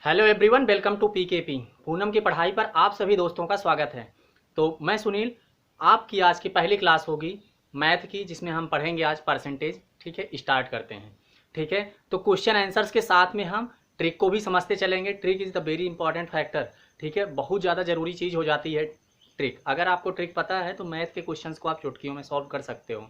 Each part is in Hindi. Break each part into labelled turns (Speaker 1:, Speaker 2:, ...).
Speaker 1: Hello everyone, welcome to PKP. Poonam की पढ़ाई पर आप सभी दोस्तों का स्वागत है। तो मैं सुनील, आपकी आज की पहली क्लास होगी मैथ की, जिसमें हम पढ़ेंगे आज परसेंटेज। ठीक है, स्टार्ट करते हैं। ठीक है, तो क्वेश्चन आंसर्स के साथ में हम ट्रिक को भी समझते चलेंगे। Trick is the very important factor. ठीक है, बहुत ज़्यादा ज़रूरी चीज़ हो जाती है ट्रिक। अगर आपको ट्रिक पता है तो मैथ के क्वेश्चंस को आप चुटकियों में सॉल्व कर सकते हो।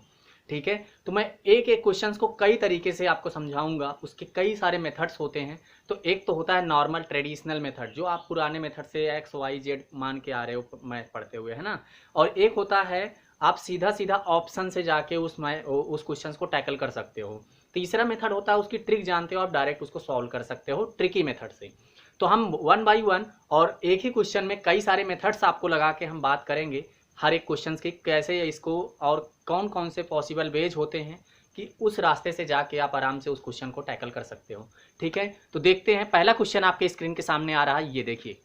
Speaker 1: ठीक है, तो मैं एक एक क्वेश्चंस को कई तरीके से आपको समझाऊंगा। उसके कई सारे मेथड्स होते हैं। तो एक तो होता है नॉर्मल ट्रेडिशनल मेथड, जो आप पुराने मेथड से एक्स वाई जेड मान के आ रहे हो मैथ पढ़ते हुए, है ना। और एक होता है आप सीधा सीधा ऑप्शन से जाके उस क्वेश्चन को टैकल कर सकते हो। तीसरा मेथड होता है, उसकी ट्रिक जानते हो आप, डायरेक्ट उसको सॉल्व कर सकते हो ट्रिकी मेथड से। तो हम वन बाई वन और एक ही क्वेश्चन में कई सारे मेथड्स आपको लगा के हम बात करेंगे हर एक क्वेश्चन की, कैसे इसको और कौन कौन से पॉसिबल वेज होते हैं कि उस रास्ते से जाके आप आराम से उस क्वेश्चन को टैकल कर सकते हो। ठीक है, तो देखते हैं। पहला क्वेश्चन आपके स्क्रीन के सामने आ रहा है, ये देखिए।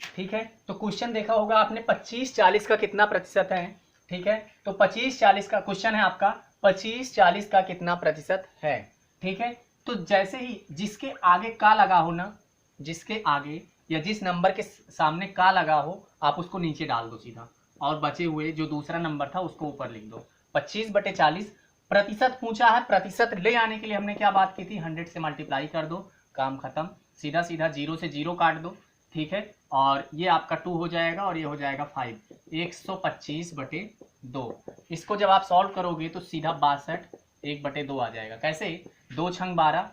Speaker 1: ठीक है, तो क्वेश्चन देखा होगा आपने, 25-40 का कितना प्रतिशत है। ठीक है, तो 25-40 का क्वेश्चन है आपका, 25-40 का कितना प्रतिशत है। ठीक है, तो जैसे ही जिसके आगे का लगा हो ना, जिसके आगे या जिस नंबर के सामने का लगा हो, आप उसको नीचे डाल दो सीधा, और बचे हुए जो दूसरा नंबर था उसको ऊपर लिख दो। 25/40 प्रतिशत पूछा है। प्रतिशत ले आने के लिए हमने क्या बात की थी, 100 से मल्टीप्लाई कर दो, काम खत्म। सीधा सीधा 0 से 0 काट दो। ठीक है, और ये आपका 2 हो जाएगा और ये हो जाएगा 5। 125/2। इसको जब आप सॉल्व करोगे तो सीधा 62 1/2 आ जाएगा। कैसे, 2 छंग 12,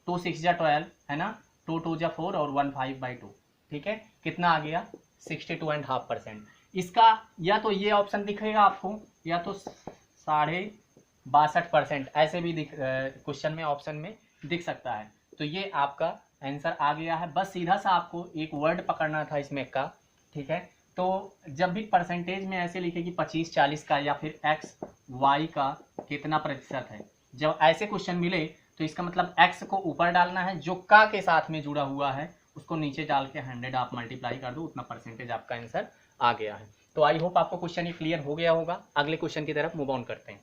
Speaker 1: 2 6 जा 12, है ना, 2 2 जा 4 और 1 5/2। ठीक है, कितना आ गया, 62.5%। इसका या तो ये ऑप्शन दिखेगा आपको, या तो 62.5%, ऐसे भी दिख क्वेश्चन में ऑप्शन में दिख सकता है। तो ये आपका आंसर आ गया है। बस सीधा सा आपको एक वर्ड पकड़ना था इसमें का। ठीक है, तो जब भी परसेंटेज में ऐसे लिखे कि 25-40 का या फिर एक्स वाई का कितना प्रतिशत है, जब ऐसे क्वेश्चन मिले तो इसका मतलब एक्स को ऊपर डालना है, जो का के साथ में जुड़ा हुआ है उसको नीचे डाल के 100 आप मल्टीप्लाई कर दो, उतना परसेंटेज आपका आंसर आ गया है। तो आई होप आपको क्वेश्चन ये क्लियर हो गया होगा। अगले क्वेश्चन की तरफ मूव ऑन करते हैं।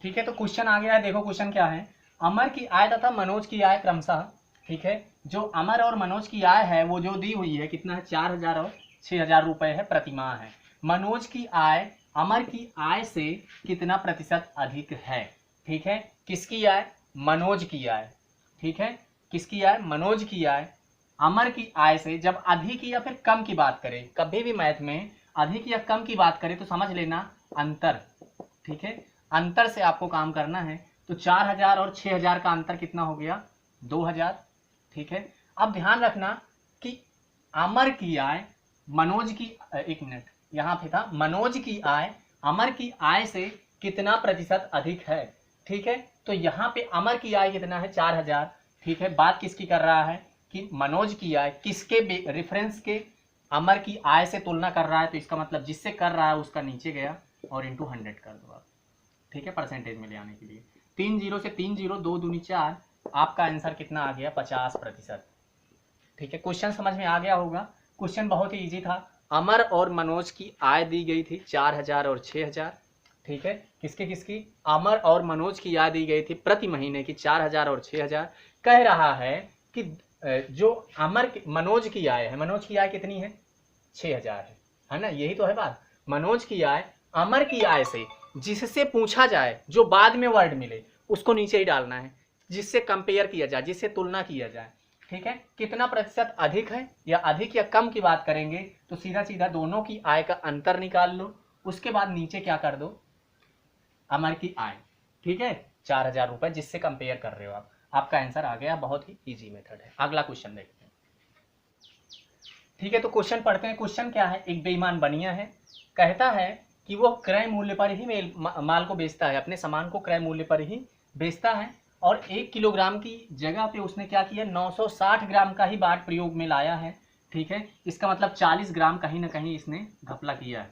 Speaker 1: ठीक है, तो क्वेश्चन आ गया है, देखो क्वेश्चन क्या है। अमर की आय तथा मनोज की आय क्रमशः, ठीक है, जो अमर और मनोज की आय है वो जो दी हुई है, कितना है, 4000 और 6000 रुपए है प्रतिमाह है। मनोज की आय अमर की आय से कितना प्रतिशत अधिक है। ठीक है, किसकी आय, मनोज की आय। ठीक है, किसकी आय, मनोज की आय अमर की आय से जब अधिक या फिर कम की बात करें, कभी भी मैथ में अधिक या कम की बात करें तो समझ लेना अंतर। ठीक है, अंतर से आपको काम करना है। तो 4000 और 6000 का अंतर कितना हो गया, 2000। ठीक है, अब ध्यान रखना कि अमर की आय मनोज की, एक मिनट, यहां पे था, मनोज की आय अमर की आय से कितना प्रतिशत अधिक है। ठीक है, तो यहाँ पे अमर की आय कितना है, 4000। ठीक है, बात किसकी कर रहा है कि मनोज की आय किसके रेफरेंस के, अमर की आय से तुलना कर रहा है, तो इसका मतलब जिससे कर रहा है उसका नीचे गया और इंटू 100 कर दो आप। ठीक है, परसेंटेज में ले आने के लिए 3 0 से 3 0, 2 दूनी 4, आपका आंसर कितना आ गया, 50%। ठीक है, क्वेश्चन समझ में आ गया होगा। क्वेश्चन बहुत ही इजी था। अमर और मनोज की आय दी गई थी 4000 और 6000। ठीक है, किसकी किसकी, अमर और मनोज की आय दी गई थी प्रति महीने की 4000 और 6000। कह रहा है कि जो मनोज की आय है, मनोज की आय कितनी है, 6000 है ना, यही तो है बात। मनोज की आय अमर की आय से, जिससे पूछा जाए, जो बाद में वर्ड मिले उसको नीचे ही डालना है, जिससे कंपेयर किया जाए, जिससे तुलना किया जाए। ठीक है, कितना प्रतिशत अधिक है या अधिक या कम की बात करेंगे तो सीधा सीधा दोनों की आय का अंतर निकाल लो, उसके बाद नीचे क्या कर दो, अमर की आय। ठीक है, 4000 रुपए जिससे कंपेयर कर रहे हो आप, आपका आंसर आ गया। बहुत ही इजी मेथड है। अगला क्वेश्चन देखते हैं। ठीक है, तो क्वेश्चन पढ़ते हैं। क्वेश्चन क्या है, एक बेईमान बनिया है, कहता है कि वो क्रय मूल्य पर ही माल को बेचता है, अपने सामान को क्रय मूल्य पर ही बेचता है, और 1 किलोग्राम की जगह पे उसने क्या किया, 960 ग्राम का ही बाट प्रयोग में लाया है। ठीक है, इसका मतलब 40 ग्राम कहीं ना कहीं इसने घपला किया है।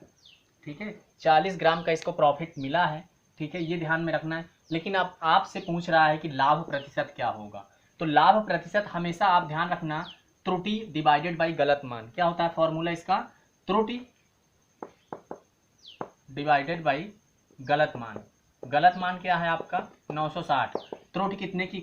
Speaker 1: ठीक है, 40 ग्राम का इसको प्रॉफिट मिला है। ठीक है, ये ध्यान में रखना है। लेकिन अब आपसे पूछ रहा है कि लाभ प्रतिशत क्या होगा। तो लाभ प्रतिशत हमेशा आप ध्यान रखना, त्रुटि डिवाइडेड बाई गलत मान। क्या होता है फॉर्मूला इसका, त्रुटि डिवाइडेड बाई गलत मान। गलत मान क्या है आपका, 960। त्रुटि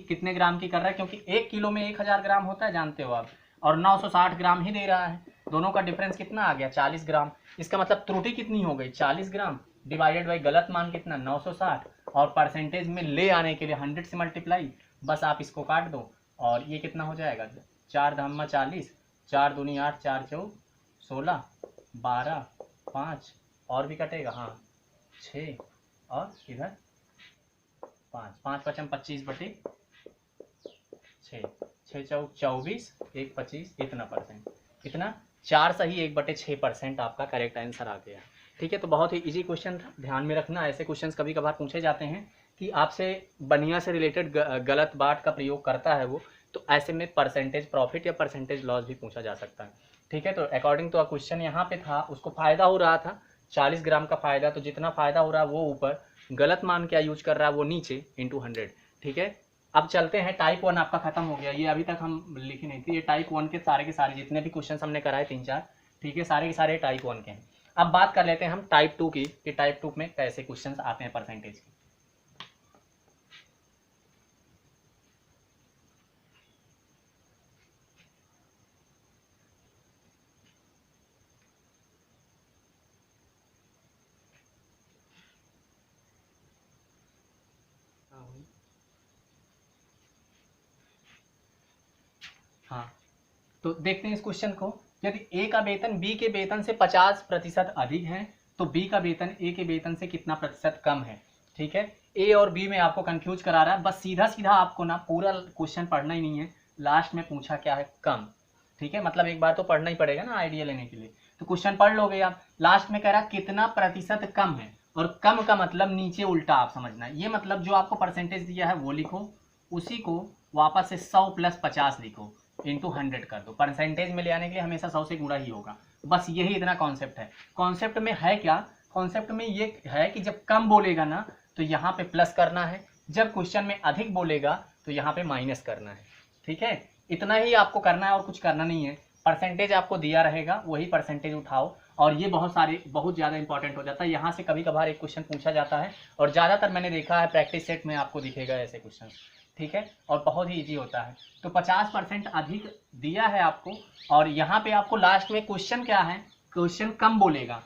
Speaker 1: कितने ग्राम की कर रहा है, क्योंकि 1 किलो में 1000 ग्राम होता है, जानते हो आप, और 960 ग्राम ही दे रहा है। दोनों का डिफरेंस कितना आ गया, 40 ग्राम। इसका मतलब त्रुटि कितनी हो गई, 40 ग्राम डिवाइडेड बाई गलत मान कितना, 960, और परसेंटेज में ले आने के लिए 100 से मल्टीप्लाई, बस आप इसको काट दो और ये कितना हो जाएगा, 4 धामा 40, 4 दूनी 8, 4 चौ 16, 12, 5 और भी कटेगा, हाँ 6 और इधर 5, 5 पचम 25 बटे 6, 6 चौ 24, 1 25, इतना परसेंट, इतना 4 सही 1/6% आपका करेक्ट आंसर आ गया। ठीक है, तो बहुत ही इजी क्वेश्चन था, ध्यान में रखना, ऐसे क्वेश्चंस कभी कभार पूछे जाते हैं कि आपसे बनिया से रिलेटेड गलत बात का प्रयोग करता है वो, तो ऐसे में परसेंटेज प्रॉफिट या परसेंटेज लॉस भी पूछा जा सकता है। ठीक है, तो अकॉर्डिंग टू क्वेश्चन यहाँ पे था, उसको फायदा हो रहा था 40 ग्राम का फायदा, तो जितना फायदा हो रहा है वो ऊपर, गलत मान क्या यूज कर रहा है वो नीचे इंटू 100। ठीक है, अब चलते हैं, टाइप 1 आपका खत्म हो गया, ये अभी तक हम लिखे नहीं थे, ये टाइप 1 के सारे जितने भी क्वेश्चन हमने कराए 3-4, ठीक है, सारे के सारे टाइप 1 के हैं। अब बात कर लेते हैं हम टाइप 2 की, कि टाइप 2 में कैसे क्वेश्चंस आते हैं परसेंटेज के। हाँ, तो देखते हैं इस क्वेश्चन को, यदि ए का वेतन बी के वेतन से 50% अधिक है, तो बी का वेतन ए के वेतन से कितना प्रतिशत कम है। ठीक है, ए और बी में आपको कंफ्यूज करा रहा है, बस सीधा सीधा आपको ना पूरा क्वेश्चन पढ़ना ही नहीं है, लास्ट में पूछा क्या है, कम। ठीक है, मतलब एक बार तो पढ़ना ही पड़ेगा ना आइडिया लेने के लिए, तो क्वेश्चन पढ़ लोगे आप, लास्ट में कह रहा कितना प्रतिशत कम है, और कम का मतलब नीचे उल्टा आप समझना, ये मतलब जो आपको परसेंटेज दिया है वो लिखो, उसी को वापस से 100 + 50 लिखो, इंटू 100 कर दो, परसेंटेज में ले आने के लिए हमेशा 100 से गुणा ही होगा, बस यही इतना कॉन्सेप्ट है। कॉन्सेप्ट में है क्या, कॉन्सेप्ट में ये है कि जब कम बोलेगा ना तो यहाँ पे प्लस करना है, जब क्वेश्चन में अधिक बोलेगा तो यहाँ पे माइनस करना है। ठीक है, इतना ही आपको करना है और कुछ करना नहीं है, परसेंटेज आपको दिया रहेगा वही परसेंटेज उठाओ, और ये बहुत ज़्यादा इंपॉर्टेंट हो जाता है, यहाँ से कभी कभार एक क्वेश्चन पूछा जाता है, और ज़्यादातर मैंने देखा है प्रैक्टिस सेट में आपको दिखेगा ऐसे क्वेश्चन। ठीक है, और बहुत ही इजी होता है, तो 50% अधिक दिया है आपको, और यहाँ पे आपको लास्ट में क्वेश्चन क्या है, क्वेश्चन कम बोलेगा।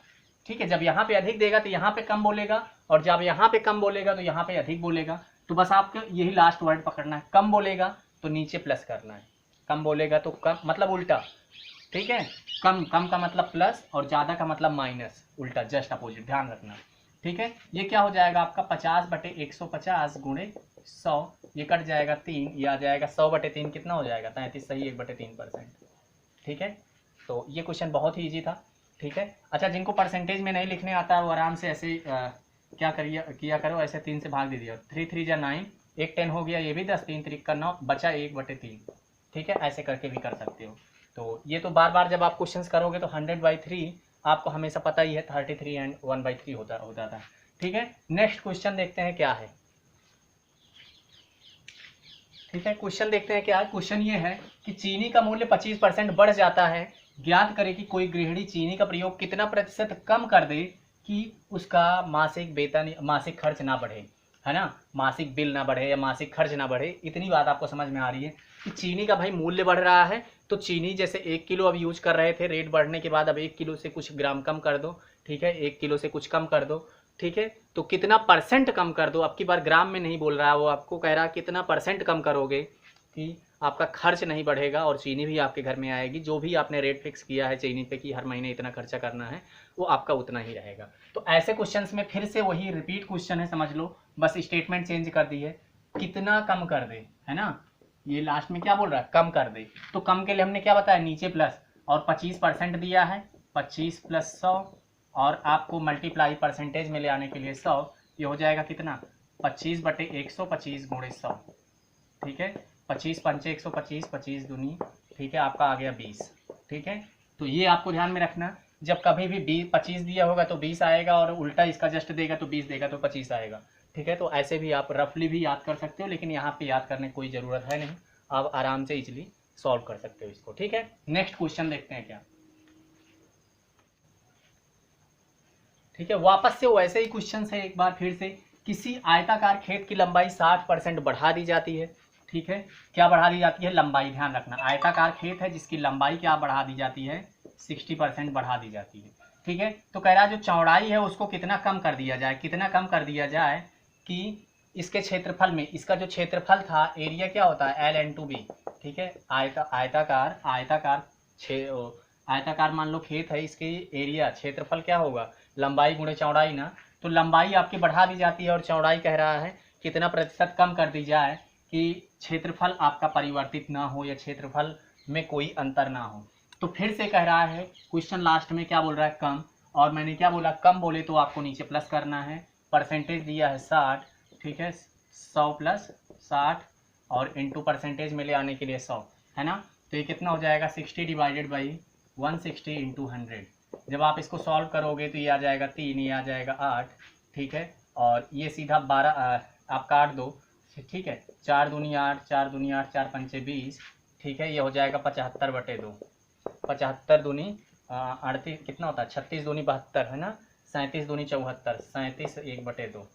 Speaker 1: ठीक है, जब यहाँ पे अधिक देगा तो यहाँ पे कम बोलेगा, और जब यहाँ पे कम बोलेगा तो यहाँ पे अधिक बोलेगा, तो बस आपको यही लास्ट वर्ड पकड़ना है, कम बोलेगा तो नीचे प्लस करना है, कम बोलेगा तो कम मतलब उल्टा। ठीक है, कम का मतलब प्लस और ज़्यादा का मतलब माइनस, उल्टा जस्ट अपोजिट, ध्यान रखना। ठीक है, ये क्या हो जाएगा आपका 50/150 गुणे 100, ये कट जाएगा 3, ये आ जाएगा 100/3 कितना हो जाएगा 33, सही 1/3%। ठीक है, तो ये क्वेश्चन बहुत ही ईजी था। ठीक है, अच्छा जिनको परसेंटेज में नहीं लिखने आता है वो आराम से ऐसे क्या किया करो, ऐसे 3 से भाग दे दिया, 3 3 जा 9, 1 10 हो गया, ये भी 10, 3 3 का 9, बचा 1/3। ठीक है, ऐसे करके भी कर सकते हो। तो ये तो बार बार जब आप क्वेश्चंस करोगे तो 100/3 आपको हमेशा पता ही है, 33 एंड 1/3 होता था। ठीक है, नेक्स्ट क्वेश्चन देखते हैं क्या है। ठीक है, क्वेश्चन देखते हैं क्या है, क्वेश्चन ये है कि चीनी का मूल्य 25% बढ़ जाता है, ज्ञात करें कि कोई गृहिणी चीनी का प्रयोग कितना प्रतिशत कम कर दे कि उसका मासिक वेतन मासिक खर्च ना बढ़े, है ना, मासिक बिल ना बढ़े या मासिक खर्च ना बढ़े। इतनी बात आपको समझ में आ रही है कि चीनी का भाई मूल्य बढ़ रहा है, तो चीनी जैसे 1 किलो अब यूज कर रहे थे, रेट बढ़ने के बाद अब 1 किलो से कुछ ग्राम कम कर दो। ठीक है, 1 किलो से कुछ कम कर दो। ठीक है, तो कितना परसेंट कम कर दो, अब की बार ग्राम में नहीं बोल रहा है वो, आपको कह रहा है कितना परसेंट कम करोगे कि आपका खर्च नहीं बढ़ेगा और चीनी भी आपके घर में आएगी, जो भी आपने रेट फिक्स किया है चीनी पे कि हर महीने इतना खर्चा करना है, वो आपका उतना ही रहेगा। तो ऐसे क्वेश्चंस में फिर से वही रिपीट क्वेश्चन है, समझ लो, बस स्टेटमेंट चेंज कर दी है, कितना कम कर दे, है ना, ये लास्ट में क्या बोल रहा है, कम कर दे, तो कम के लिए हमने क्या बताया, नीचे प्लस, और 25% दिया है, 25 + 100, और आपको मल्टीप्लाई परसेंटेज में ले आने के लिए 100, ये हो जाएगा कितना, 25/125 गुणे 100। ठीक है, 25 पंचे 125, 25 दूनी, ठीक है, आपका आ गया 20। ठीक है, तो ये आपको ध्यान में रखना, जब कभी भी 25 दिया होगा तो 20 आएगा, और उल्टा इसका जस्ट देगा तो 20 देगा तो 25 आएगा। ठीक है, तो ऐसे भी आप रफली भी याद कर सकते हो, लेकिन यहाँ पे याद करने की कोई ज़रूरत है नहीं, आप आराम से इजीली सॉल्व कर सकते हो इसको। ठीक है, नेक्स्ट क्वेश्चन देखते हैं क्या। ठीक है, वापस से वैसे ही क्वेश्चन है एक बार फिर से, किसी आयताकार खेत की लंबाई 60% बढ़ा दी जाती है। ठीक है, क्या बढ़ा दी जाती है? लंबाई। ध्यान रखना, आयताकार खेत है जिसकी लंबाई क्या बढ़ा दी जाती है? 60% बढ़ा दी जाती है। ठीक है, तो कह रहा है जो चौड़ाई है उसको कितना कम कर दिया जाए, कितना कम कर दिया जाए कि इसके क्षेत्रफल में, इसका जो क्षेत्रफल था, एरिया क्या होता है? L/B। ठीक है, आयताकार आयताकार मान लो खेत है, इसकी एरिया क्षेत्रफल क्या होगा? लंबाई गुणे चौड़ाई ना। तो लंबाई आपकी बढ़ा दी जाती है और चौड़ाई कह रहा है कितना प्रतिशत कम कर दी जाए कि क्षेत्रफल आपका परिवर्तित ना हो या क्षेत्रफल में कोई अंतर ना हो। तो फिर से कह रहा है क्वेश्चन लास्ट में क्या बोल रहा है? कम। और मैंने क्या बोला? कम बोले तो आपको नीचे प्लस करना है। परसेंटेज दिया है 60। ठीक है, 100 प्लस 60 और इंटू परसेंटेज में ले आने के लिए 100 है ना। तो ये कितना हो जाएगा? 60 डिवाइडेड बाई 160 इंटू 100। जब आप इसको सॉल्व करोगे तो ये आ जाएगा 3, ये आ जाएगा 8। ठीक है, और ये सीधा 12 आप काट दो। ठीक है, 4 दूनी 8, 4 दूनी 8, 4 पंचे 20। ठीक है, ये हो जाएगा 75/2। 75 दूनी 38 कितना होता है? 36 दूनी 72 है ना। 37 दूनी 74, 37 1/2।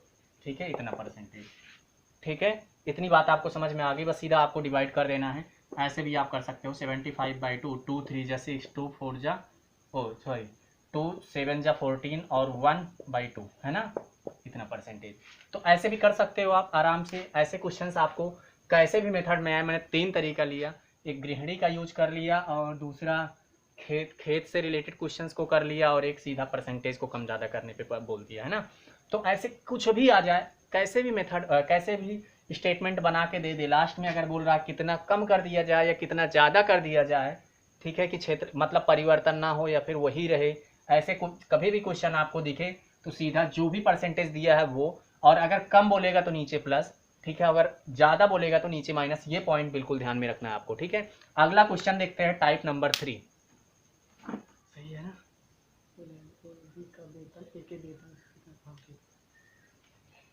Speaker 1: ठीक है, इतना परसेंटेज। ठीक है, इतनी बात आपको समझ में आ गई। बस सीधा आपको डिवाइड कर देना है। ऐसे भी आप कर सकते हो 75/2, 2 3 जा 6, 2 4 जा 2 7 जा 14 और 1/2 है ना, इतना परसेंटेज। तो ऐसे भी कर सकते हो आप आराम से। ऐसे क्वेश्चंस आपको कैसे भी मेथड में आए, मैंने 3 तरीका लिया। एक गृहिणी का यूज कर लिया और दूसरा खेत से रिलेटेड क्वेश्चंस को कर लिया और एक सीधा परसेंटेज को कम ज़्यादा करने पे बोल दिया है ना। तो ऐसे कुछ भी आ जाए, कैसे भी मेथड, कैसे भी स्टेटमेंट बना के दे दे, लास्ट में अगर बोल रहा है कितना कम कर दिया जाए या कितना ज़्यादा कर दिया जाए, ठीक है, कि क्षेत्र मतलब परिवर्तन ना हो या फिर वही रहे, ऐसे कुछ कभी भी क्वेश्चन आपको दिखे तो सीधा जो भी परसेंटेज दिया है वो, और अगर कम बोलेगा तो नीचे प्लस। ठीक है, अगर ज़्यादा बोलेगा तो नीचे माइनस। ये पॉइंट बिल्कुल ध्यान में रखना है आपको। ठीक है, अगला क्वेश्चन देखते हैं, टाइप नंबर 3। सही है ना।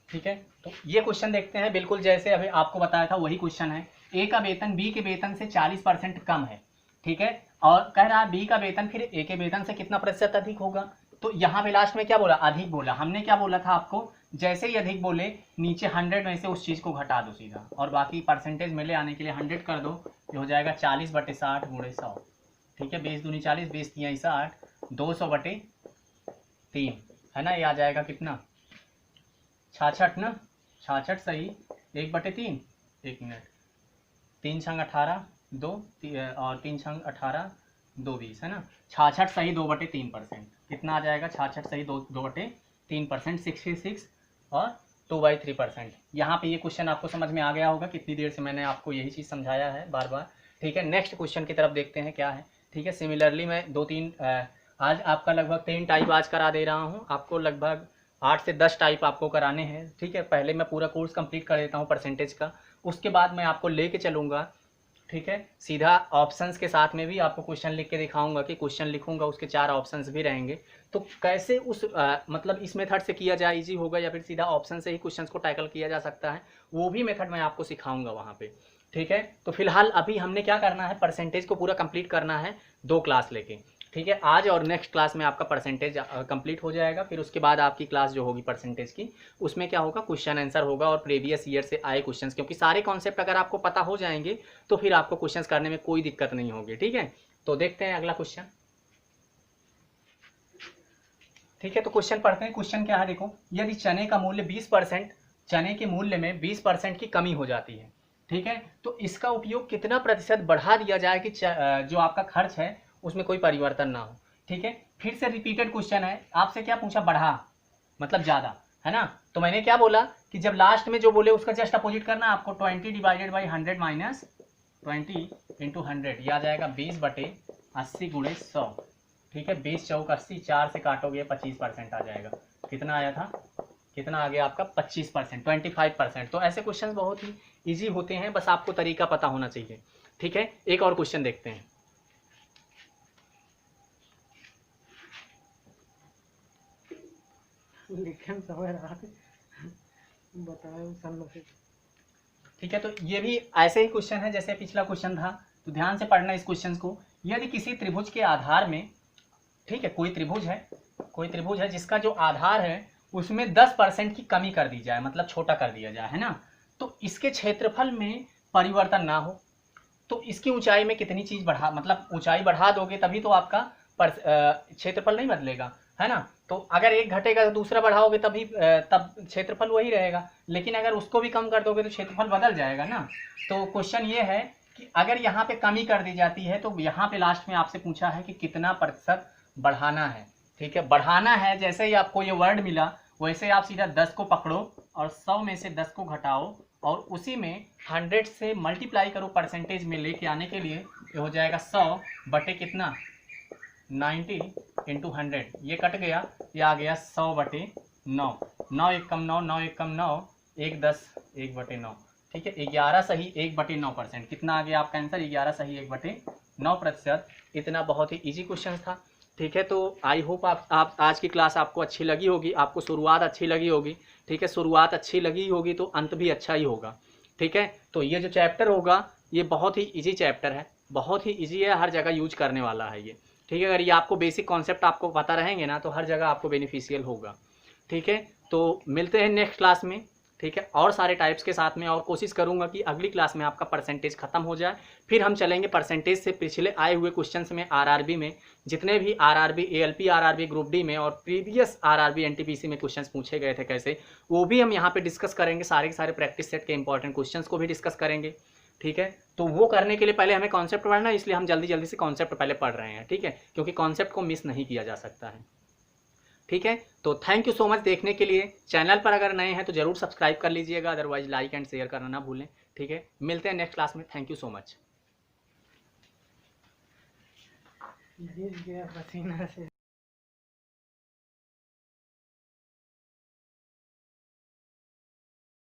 Speaker 1: ठीक है, तो ये क्वेश्चन देखते हैं। बिल्कुल जैसे अभी आपको बताया था वही क्वेश्चन है। ए का वेतन बी के वेतन से 40% कम है। ठीक है, और कह रहा है बी का वेतन फिर ए के वेतन से कितना प्रतिशत अधिक होगा। तो यहाँ पे लास्ट में क्या बोला? अधिक बोला। हमने क्या बोला था आपको? जैसे ही अधिक बोले नीचे 100 में से उस चीज़ को घटा दो सीधा, और बाकी परसेंटेज में ले आने के लिए 100 कर दो। ये हो जाएगा 40/60 गुणे 100। ठीक है, 20 दूनी 40, 20 तियाई 60, 200/3 है ना। ये आ जाएगा कितना? 66 ना, 66 सही 1/3। 1 मिनट, 3 छंग 18, 2 और 3 छंग 18, 2 20 है ना। 66 सही 2/3%। कितना आ जाएगा? 66 सही 2/3%, 66 और 2/3%। यहाँ पे ये क्वेश्चन आपको समझ में आ गया होगा। कितनी देर से मैंने आपको यही चीज़ समझाया है बार बार। ठीक है, नेक्स्ट क्वेश्चन की तरफ देखते हैं क्या है। ठीक है, सिमिलरली मैं 2-3 आज आपका लगभग 3 टाइप आज करा दे रहा हूँ। आपको लगभग 8 से 10 टाइप आपको कराने हैं। ठीक है, पहले मैं पूरा कोर्स कंप्लीट कर देता हूँ परसेंटेज का, उसके बाद मैं आपको लेके चलूँगा। ठीक है, सीधा ऑप्शंस के साथ में भी आपको क्वेश्चन लिख के दिखाऊंगा कि क्वेश्चन लिखूंगा उसके 4 ऑप्शंस भी रहेंगे। तो कैसे उस मतलब इस मेथड से किया जाए इजी होगा या फिर सीधा ऑप्शन से ही क्वेश्चंस को टैकल किया जा सकता है, वो भी मेथड मैं आपको सिखाऊंगा वहाँ पे। ठीक है, तो फिलहाल अभी हमने क्या करना है, परसेंटेज को पूरा कंप्लीट करना है 2 क्लास लेके। ठीक है, आज और नेक्स्ट क्लास में आपका परसेंटेज कंप्लीट हो जाएगा। फिर उसके बाद आपकी क्लास जो होगी परसेंटेज की, उसमें क्या होगा, क्वेश्चन आंसर होगा और प्रीवियस ईयर से आए क्वेश्चंस, क्योंकि सारे कॉन्सेप्ट अगर आपको पता हो जाएंगे तो फिर आपको क्वेश्चंस करने में कोई दिक्कत नहीं होगी। ठीक है, तो देखते हैं अगला क्वेश्चन। ठीक है, तो क्वेश्चन पढ़ते हैं। क्वेश्चन क्या है देखो, यदि चने का मूल्य 20%, चने के मूल्य में 20% की कमी हो जाती है, ठीक है, तो इसका उपयोग कितना प्रतिशत बढ़ा दिया जाए कि जो आपका खर्च है उसमें कोई परिवर्तन ना हो। ठीक है, फिर से रिपीटेड क्वेश्चन है। आपसे क्या पूछा? बढ़ा मतलब ज़्यादा, है ना। तो मैंने क्या बोला कि जब लास्ट में जो बोले उसका जस्ट अपोजिट करना आपको। 20 डिवाइडेड बाई 100 माइनस 20 इंटू 100, यह आ जाएगा 20/80 गुणे 100। ठीक है, 20 चौक 80, 4 से काटोगे 25% आ जाएगा। कितना आया था? कितना आ गया आपका? 25%, 25%। तो ऐसे क्वेश्चन बहुत ही ईजी होते हैं, बस आपको तरीका पता होना चाहिए। ठीक है, एक और क्वेश्चन देखते हैं। ठीक है, तो ये भी ऐसे ही क्वेश्चन है जैसे पिछला क्वेश्चन था, तो ध्यान से पढ़ना इस क्वेश्चन को। यदि किसी त्रिभुज के आधार में, ठीक है, कोई त्रिभुज है जिसका जो आधार है उसमें 10% की कमी कर दी जाए, मतलब छोटा कर दिया जाए, है ना। तो इसके क्षेत्रफल में परिवर्तन ना हो, तो इसकी ऊंचाई में कितनी चीज बढ़ा, मतलब ऊंचाई बढ़ा दोगे तभी तो आपका क्षेत्रफल नहीं बदलेगा, है ना। तो अगर एक घटेगा तो दूसरा बढ़ाओगे तभी तब क्षेत्रफल वही रहेगा, लेकिन अगर उसको भी कम कर दोगे तो क्षेत्रफल बदल जाएगा ना। तो क्वेश्चन ये है कि अगर यहाँ पे कमी कर दी जाती है तो यहाँ पे लास्ट में आपसे पूछा है कि कितना प्रतिशत बढ़ाना है, ठीक है। बढ़ाना है, जैसे ही आपको ये वर्ड मिला वैसे आप सीधा 10 को पकड़ो और 100 में से 10 को घटाओ और उसी में 100 से मल्टीप्लाई करो परसेंटेज में लेके आने के लिए। ये हो जाएगा 100 बटे कितना 90 इंटू 100, ये कट गया, ये आ गया 100 बटे 9, 9 एक कम 9, 9 एक कम 9, 1 10 1 बटे 9, ठीक है। 11 सही 1 बटे 9%, कितना आ गया आपका आंसर 11 सही 1 बटे 9%। इतना बहुत ही इजी क्वेश्चन था, ठीक है। तो आई होप आप आज की क्लास आपको अच्छी लगी होगी, आपको शुरुआत अच्छी लगी होगी, ठीक है। शुरुआत अच्छी लगी होगी तो अंत भी अच्छा ही होगा, ठीक है। तो ये जो चैप्टर होगा ये बहुत ही इजी चैप्टर है, बहुत ही इजी है, हर जगह यूज करने वाला है ये, ठीक है। अगर ये आपको बेसिक कॉन्सेप्ट आपको पता रहेंगे ना तो हर जगह आपको बेनिफिशियल होगा, ठीक है। तो मिलते हैं नेक्स्ट क्लास में, ठीक है, और सारे टाइप्स के साथ में, और कोशिश करूंगा कि अगली क्लास में आपका परसेंटेज खत्म हो जाए, फिर हम चलेंगे परसेंटेज से पिछले आए हुए क्वेश्चंस में। आरआरबी में जितने भी RRB ALP RRB group D में और प्रीवियस आरआरबी एनटीपीसी में क्वेश्चंस पूछे गए थे कैसे, वो भी हम यहाँ पे डिस्कस करेंगे, सारे के सारे प्रैक्टिस सेट के इंपॉर्टेंट क्वेश्चंस को भी डिस्कस करेंगे, ठीक है। तो वो करने के लिए पहले हमें कॉन्सेप्ट पढ़ना है, इसलिए हम जल्दी जल्दी से कॉन्सेप्ट पहले पढ़ रहे हैं, ठीक है, क्योंकि कॉन्सेप्ट को मिस नहीं किया जा सकता है, ठीक है। तो थैंक यू सो मच देखने के लिए। चैनल पर अगर नए हैं तो जरूर सब्सक्राइब कर लीजिएगा, अदरवाइज लाइक एंड शेयर करना ना भूलें, ठीक है। मिलते हैं नेक्स्ट क्लास में, थैंक यू सो मच।